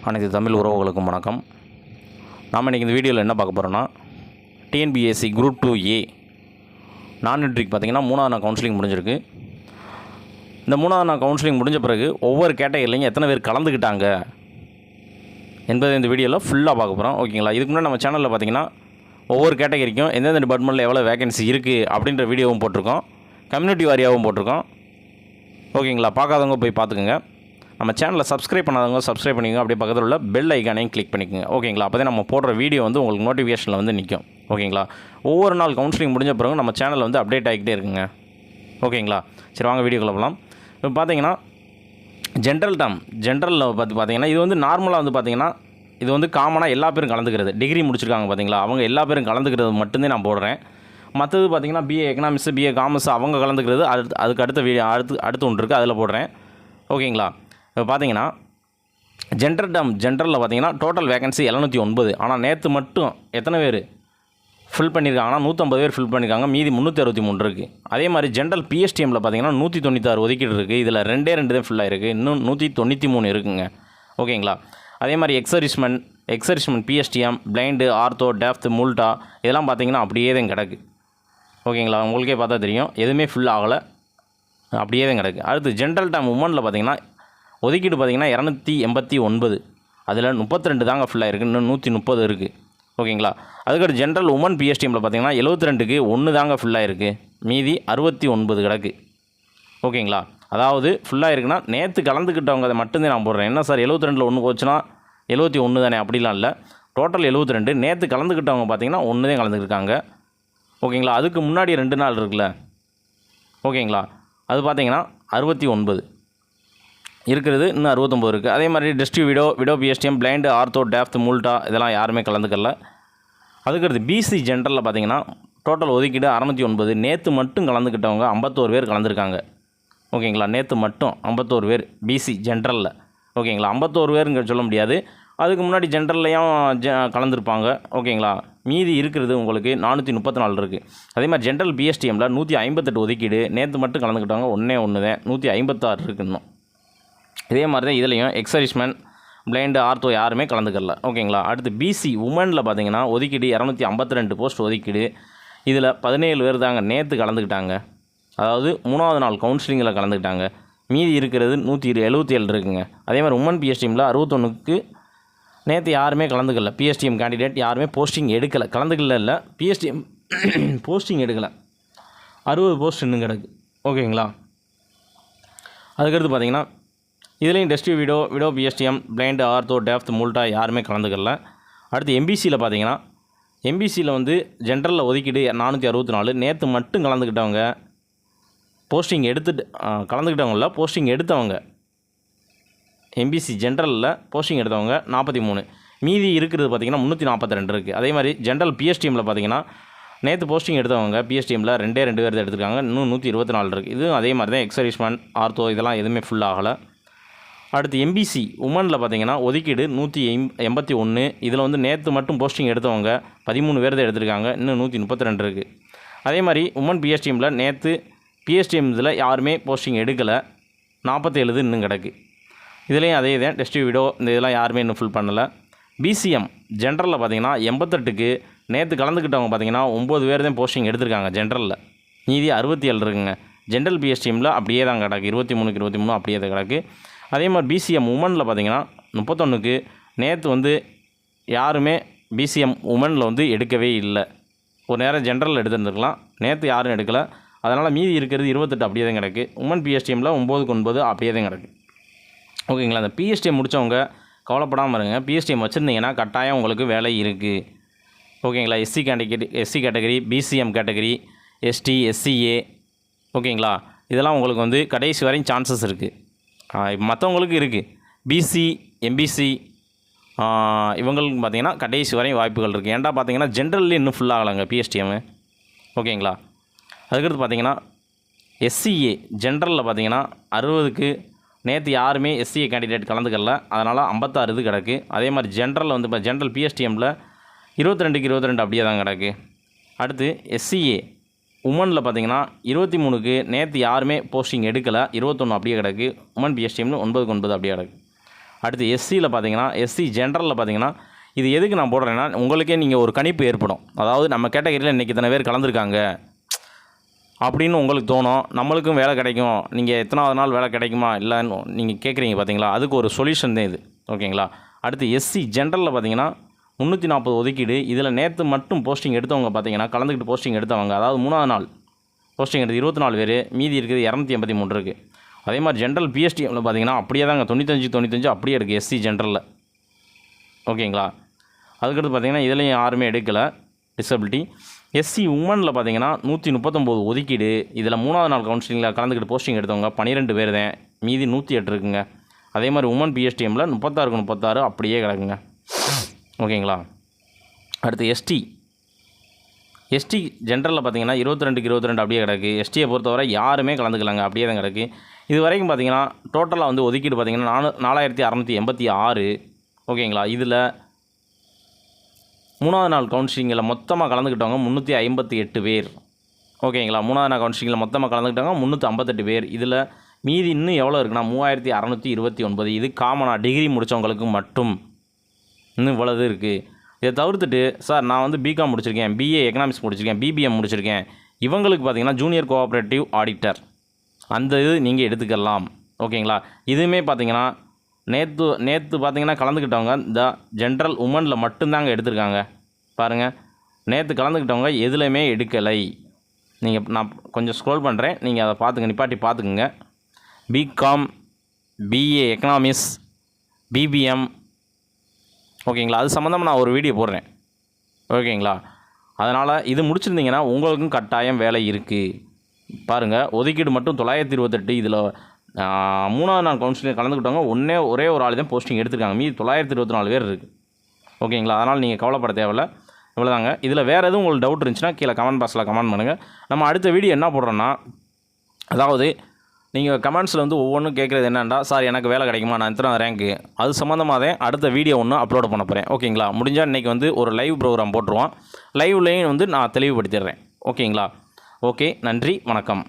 அனைத்து தமிழ் உறவுகளுக்கும் வணக்கம். நாம் இன்றைக்கி இந்த வீடியோவில் என்ன பார்க்க போகிறோன்னா, டிஎன்பிஎஸ்சி குரூப் 2A நான் மெட்ரிக் பார்த்திங்கன்னா 3வது நாள் கவுன்சிலிங் முடிஞ்சிருக்கு. இந்த 3வது நாள் கவுன்சிலிங் முடிஞ்ச பிறகு ஒவ்வொரு கேட்டகரிலையும் எத்தனை பேர் கலந்துக்கிட்டாங்க என்பதை இந்த வீடியோவில் ஃபுல்லாக பார்க்க போகிறோம். ஓகேங்களா? இதுக்கு முன்னாடி நம்ம சேனலில் பார்த்திங்கன்னா ஒவ்வொரு கேட்டகரிக்கும் எந்தெந்த டிபார்ட்மெண்ட்டில் எவ்வளோ வேகன்சி இருக்குது அப்படின்ற வீடியோவும் போட்டிருக்கோம், கம்யூனிட்டி வாரியாகவும் போட்டிருக்கோம். ஓகேங்களா? பார்க்காதவங்க போய் பார்த்துக்குங்க. நம்ம சேனலை சப்ஸ்கிரைப் பண்ணாதவங்க சப்ஸ்கிரைப் பண்ணிக்கோங்க. அப்படியே பக்கத்தில் உள்ள பெல் ஐக்கானையும் கிளிக் பண்ணிக்கோங்க. ஓகேங்களா? அப்போ தான் நம்ம போடுற வீடியோ உங்களுக்கு நோட்டிஃபிகேஷனில் நிற்கும். ஓகேங்களா? ஒவ்வொரு நாள் கவுன்சிலிங் முடிஞ்ச பிறகு நம்ம சேனலில் அப்டேட் ஆகிக்கிட்டே இருக்குங்க. ஓகேங்களா? சரி, வாங்க வீடியோக்குள்ள போகலாம். இப்போ பார்த்தீங்கன்னா ஜென்ரலில் பார்த்தீங்கன்னா இது நார்மலாக பார்த்தீங்கன்னா இது காமனாக எல்லா பேரும் கலந்துக்கிறது. டிகிரி முடிச்சிருக்காங்க பார்த்தீங்களா, அவங்க எல்லா பேரும் கலந்துக்கிறது மட்டும்தான் நான் போடுறேன். மற்றது பார்த்தீங்கன்னா பிஏ எக்கனாமிக்ஸ், பிஏ காமர்ஸ் அவங்க கலந்துக்கிறது அதுக்கு அடுத்த வீடியோ அடுத்து ஒன்று இருக்குது, அதில் போடுறேன். ஓகேங்களா? இப்போ பார்த்தீங்கன்னா ஜென்ரலில் பார்த்தீங்கன்னா டோட்டல் வேகன்சி 709. ஆனால் நேற்று மட்டும் எத்தனை பேர் ஃபில் பண்ணியிருக்காங்கன்னா 150 பேர் ஃபில் பண்ணியிருக்காங்க, மீதி 363 இருக்குது. அதே மாதிரி ஜென்ரல் பிஎஸ்டிஎம்மில் பார்த்தீங்கன்னா 196 ஒதுக்கீடு இருக்குது. இதில் 2 தான் ஃபில் ஆகிருக்கு, இன்னும் 193 இருக்குங்க. ஓகேங்களா? அதே மாதிரி எக்ஸரிஷ்மெண்ட் பிஎஸ்டிஎம், பிளைண்டு, ஆர்த்தோ, டெஃப்த், முல்டா இதெல்லாம் பார்த்தீங்கன்னா அப்படியே தான் கிடக்கு. ஓகேங்களா? உங்களுக்கே பார்த்தா தெரியும், எதுவுமே ஃபில் ஆகலை, அப்படியே தான் கிடக்கு. அடுத்து ஜென்ரல் டேம் உமனில் பார்த்தீங்கன்னா ஒதுக்கீடு பார்த்தீங்கன்னா 289, அதில் 32 தாங்க ஃபில் ஆகிருக்கு, இன்னும் 130 இருக்குது. ஓகேங்களா? அதுக்கடுத்து ஜென்ரல் உமன் பிஎஸ்டிஎம்மில் பார்த்தீங்கன்னா 72க்கு 1 தாங்க ஃபில் ஆகிருக்கு, மீதி 69 கிடக்கு. ஓகேங்களா? அதாவது ஃபுல்லாக இருக்குன்னா நேற்று கலந்துக்கிட்டவங்க அதை மட்டும்தான் நான் போடுறேன். என்ன சார் 72ல் 1 போச்சுன்னா 71 தானே? அப்படிலாம் இல்லை, டோட்டல் 72. நேற்று கலந்துக்கிட்டவங்க பார்த்தீங்கன்னா 1 தான் கலந்துக்கிட்டாங்க. ஓகேங்களா? அதுக்கு முன்னாடி 2 நாள் இருக்குல்ல, ஓகேங்களா, அது பார்த்தீங்கன்னா 69 இருக்கிறது, இன்னும் 69 இருக்குது. அதே மாதிரி விடோ பிஎஸ்டிஎம், பிளைண்டு, ஆர்த்தோ, டெஃப்த், முல்டா இதெல்லாம் யாருமே கலந்துக்கல. அதுக்கடுத்து பிசி ஜென்ரலில் பார்த்தீங்கன்னா டோட்டல் ஒதுக்கீடு 609. நேற்று மட்டும் கலந்துக்கிட்டவங்க 51 பேர் கலந்துருக்காங்க. ஓகேங்களா? நேற்று மட்டும் 51 பேர் பிசி ஜென்ரலில். ஓகேங்களா? 51 பேருங்க சொல்ல முடியாது, அதுக்கு முன்னாடி ஜென்ரல்லையும் கலந்துருப்பாங்க. ஓகேங்களா? மீதி இருக்கிறது உங்களுக்கு 434 இருக்குது. அதே மாதிரி ஜென்ரல் பிஎஸ்டிஎம்மில் 158 ஒதுக்கீடு, நேற்று மட்டும் கலந்துக்கிட்டவங்க 1 தான், 156 இருக்குது இன்னும். இதே மாதிரி தான் இதுலேயும் எக்ஸரிஷ்மெண்ட், பிளைண்டு, ஆர்த்தோ யாருமே கலந்துக்கல. ஓகேங்களா? அடுத்து பிசி உமனில் பார்த்தீங்கன்னா ஒதுக்கீடு 252 போஸ்ட் ஒதுக்கீடு, இதில் 17 பேர் தாங்க நேற்று கலந்துக்கிட்டாங்க, அதாவது 3வது நாள் கவுன்சிலிங்கில் கலந்துக்கிட்டாங்க. மீதி இருக்கிறது 177 இருக்குங்க. அதே மாதிரி உமன் பிஎஸ்டிஎம்மில் 61க்கு நேற்று யாருமே கலந்துக்கல. பிஎஸ்டிஎம் கேண்டிடேட் யாருமே போஸ்டிங் எடுக்கலை, கலந்துக்கல பிஎஸ்டிஎம் போஸ்டிங் எடுக்கலை. 60 போஸ்ட் இன்னும் கிடக்கு. ஓகேங்களா? அதுக்கடுத்து பார்த்தீங்கன்னா இதுலேயும் விடோ பிஎஸ்டிஎம், பிளைண்டு, ஆர்த்தோ, டெஃப்த், முல்டா யாருமே கலந்துக்கல. அடுத்து எம்பிசியில் பார்த்தீங்கன்னா எம்பிசியில் ஜென்ரலில் ஒதுக்கீடு 464. நேற்று மட்டும் கலந்துக்கிட்டவங்க போஸ்டிங் கலந்துக்கிட்டவங்கள போஸ்டிங் எடுத்தவங்க எம்பிசி ஜென்ரலில் போஸ்டிங் எடுத்தவங்க 43. மீதி இருக்கிறது பார்த்திங்கன்னா 342 இருக்குது. அதே மாதிரி ஜென்ரல் பிஎஸ்டிஎம்மில் பார்த்திங்கன்னா நேற்று போஸ்டிங் எடுத்தவங்க பிஎஸ்டிஎம்மில் 2 பேர் எடுத்துருக்காங்க, இன்னும் 124 இருக்குது. இதுவும் அதே மாதிரி தான் எக்ஸரிஷ்மெண்ட், ஆர்த்தோ இதெல்லாம் எதுவுமே ஃபுல் ஆகலை. அடுத்து எம்பிசி உமனில் பார்த்திங்கன்னா ஒதுக்கீடு 181. இதில் நேற்று மட்டும் போஸ்டிங் எடுத்தவங்க 13 பேர் தான் எடுத்திருக்காங்க, இன்னும் 132 இருக்குது. அதே மாதிரி உமன் பிஎஸ்டிஎம்மில் நேற்று பிஎஸ்டிஎம் இதில் யாருமே போஸ்டிங் எடுக்கலை, 47 இன்னும் கிடக்கு. இதுலேயும் அதே தான் விடோ இந்த இதெல்லாம் யாருமே இன்னும் ஃபுல் பண்ணலை. பிசிஎம் ஜென்ரலில் பார்த்திங்கன்னா 88க்கு நேற்று கலந்துக்கிட்டவங்க பார்த்திங்கன்னா 9 பேர் தான் போஸ்டிங் எடுத்திருக்காங்க ஜென்ரலில், மீதி 67 இருக்குங்க. ஜென்ரல் பிஎஸ்டிஎம்மில் அப்படியே தான் கிடக்கு, 23க்கு 23 அப்படியே தான் கிடக்கு. அதே மாதிரி பிசிஎம் உமனில் பார்த்திங்கன்னா 31க்கு நேற்று யாருமே பிசிஎம் உமனில் எடுக்கவே இல்லை. ஒரு நேரம் ஜென்ரலில் எடுத்துருந்துருக்கலாம், நேற்று யாரும் எடுக்கலை. அதனால் மீதி இருக்கிறது 28 அப்படியே தான் கிடக்கு. உமன் பிஎஸ்டிஎம்மில் 9க்கு 9 அப்படியே தான் கிடக்கு. ஓகேங்களா? அந்த பிஎஸ்டிஎம் முடித்தவங்க கவலைப்படாமல் இருங்க. பிஎஸ்டிஎம் வச்சுருந்தீங்கன்னா கட்டாயம் உங்களுக்கு வேலை இருக்குது. ஓகேங்களா? SC category, BCM category, ST, SCA, ஓகேங்களா, இதெல்லாம் உங்களுக்கு கடைசி வரையும் சான்சஸ் இருக்குது. மற்றவங்களுக்கு இருக்குது. பிசி, எம்பிசி இவங்களுக்கு பார்த்திங்கன்னா கடைசி வரையும் வாய்ப்புகள் இருக்குது. ஏன்டா பார்த்திங்கன்னா ஜென்ரல்லே இன்னும் ஃபுல் ஆகலைங்க பிஎஸ்டிஎம்மு. ஓகேங்களா? அதுக்கடுத்து பார்த்திங்கன்னா எஸ்சிஏ ஜென்ரலில் பார்த்திங்கன்னா 60க்கு நேற்று யாருமே எஸ்சிஏ கேண்டிடேட் கலந்துக்கல, அதனால் 56 இது கிடக்கு. அதே மாதிரி ஜென்ரலில் இப்போ ஜென்ரல் பிஎஸ்டிஎம்மில் 22க்கு 22 அப்படியே தான் கிடக்கு. அடுத்து எஸ்சிஏ உமனில் பார்த்தீங்கன்னா 23க்கு நேற்று யாருமே போஸ்டிங் எடுக்கலை, 21 அப்படியே கிடக்கு. உமன் பிஎஸ்டிஎம்னு 9க்கு 9 அப்படியே கிடக்கு. அடுத்து எஸ்சியில் பார்த்தீங்கன்னா எஸ்சி ஜென்ரலில் பார்த்தீங்கன்னா இது எதுக்கு நான் போடுறேன்னா உங்களுக்கே நீங்கள் ஒரு கணிப்பு ஏற்படும். அதாவது நம்ம கேட்டகரியில் இன்றைக்கி இத்தனை பேர் கலந்துருக்காங்க அப்படின்னு உங்களுக்கு தோணும். நம்மளுக்கும் வேலை கிடைக்கும், நீங்கள் எத்தனாவது நாள் வேலை கிடைக்குமா இல்லைன்னு நீங்கள் கேட்குறீங்க பார்த்தீங்களா, அதுக்கு ஒரு சொல்யூஷன் தான் இது. ஓகேங்களா. அடுத்து எஸ்சி ஜென்ரலில் பார்த்தீங்கன்னா 340 ஒதுக்கீடு. இதில் நேற்று மட்டும் போஸ்டிங் எடுத்தவங்க பார்த்தீங்கன்னா கலந்துக்கிட்டு போஸ்டிங் எடுத்தவங்க, அதாவது 3ஆவது நாள் போஸ்டிங் எடுத்து 24 பேர், மீதி இருக்குது 283 இருக்குது. அதே மாதிரி ஜென்ரல் பிஎஸ்டிஎம்மில் பார்த்தீங்கன்னா அப்படியே தாங்க 95 அப்படியே இருக்குது எஸ்சி ஜென்ரலில். ஓகேங்களா. அதுக்கடுத்து பார்த்தீங்கன்னா இதுலேயும் யாருமே எடுக்கலை டிசபிலிட்டி. எஸ்சி உமனில் பார்த்தீங்கன்னா 139 ஒதுக்கீடு. இதில் 3ஆவது நாள் கவுன்சிலிங்கில் கலந்துக்கிட்டு போஸ்டிங் எடுத்தவங்க 12 பேர் தான், மீதி 108 இருக்குங்க. அதே மாதிரி உமன் பிஎஸ்டிஎம்மில் 36 அப்படியே கிடக்குங்க. ஓகேங்களா. அடுத்து எஸ்டி ஜென்ரலில் பார்த்தீங்கன்னா 22 அப்படியே கிடக்கு. எஸ்டியை பொறுத்தவரை யாருமே கலந்துக்கலாங்க, அப்படியே தான் கிடக்கு. இது வரைக்கும் பார்த்தீங்கன்னா டோட்டலாக வந்து ஒதுக்கீடு பார்த்தீங்கன்னா 4686. ஓகேங்களா. இதில் 3ஆவது நாள் கவுன்சிலிங்கில் மொத்தமாக கலந்துக்கிட்டவங்க 358 பேர். ஓகேங்களா. 3ஆவது நாள் கவுன்சிலிங்கில் மொத்தமாக கலந்துக்கிட்டவங்க 358 பேர். இதில் மீதி இன்னும் எவ்வளோ இருக்குன்னா 3629. இது காமனாக டிகிரி முடித்தவங்களுக்கு மட்டும் இன்னும் இவ்வளவு இருக்குது. இதை தவிர்த்துட்டு சார் நான் வந்து பிகாம் முடிச்சிருக்கேன், பிஏ எக்கனாமிக்ஸ் முடிச்சிருக்கேன், பிபிஎம் முடிச்சிருக்கேன், இவங்களுக்கு பார்த்தீங்கன்னா ஜூனியர் கோஆப்ரேட்டிவ் ஆடிட்டர் அந்த இது நீங்கள் எடுத்துக்கலாம். ஓகேங்களா. இதுவுமே பார்த்தீங்கன்னா நேற்று பார்த்தீங்கன்னா கலந்துக்கிட்டவங்க இந்த ஜென்ரல் உமனில் மட்டும்தாங்க எடுத்திருக்காங்க. பாருங்கள், நேற்று கலந்துக்கிட்டவங்க எதுலையுமே எடுக்கலை. நான் கொஞ்சம் ஸ்க்ரோல் பண்ணுறேன், நீங்கள் அதை நிப்பாட்டி பார்த்துக்குங்க. BCom, BA economics, BBM. ஓகேங்களா. அது சம்மந்தமாக நான் ஒரு வீடியோ போடுறேன். ஓகேங்களா. அதனால் இது முடிச்சிருந்தீங்கன்னா உங்களுக்கும் கட்டாயம் வேலை இருக்குது. பாருங்கள், ஒதுக்கீடு மட்டும் 928. இதில் 3ஆவது நாள் கவுன்சிலிங் கலந்துக்கிட்டவங்க ஒரே ஒரு ஆள் தான் போஸ்டிங் எடுத்திருக்காங்க, மீதி 924 பேர் இருக்குது. ஓகேங்களா. அதனால் நீங்கள் கவலைப்பட தேவையில்லை. இவ்வளோதாங்க. இதில் வேறு எதுவும் உங்களுக்கு டவுட் இருந்துச்சுன்னா கீழே கமெண்ட் பாக்ஸில் கமெண்ட் பண்ணுங்கள். நம்ம அடுத்த வீடியோ என்ன போடுறோன்னா, அதாவது நீங்கள் கமெண்ட்ஸில் வந்து ஒவ்வொன்றும் கேட்குறது என்னென்னா, சார் எனக்கு வேலை கிடைக்குமா, நான் எத்தனை ரேங்க்கு, அது சம்மந்தமாக தான் அடுத்த வீடியோ ஒன்று அப்லோட் பண்ண போகிறேன். ஓகேங்களா. முடிஞ்சால் இன்றைக்கி வந்து ஒரு லைவ் ப்ரோக்ராம் போட்டுருவோம். லைவ்லேயும் வந்து நான் தெளிவுபடுத்திடுறேன். ஓகேங்களா. ஓகே, நன்றி, வணக்கம்.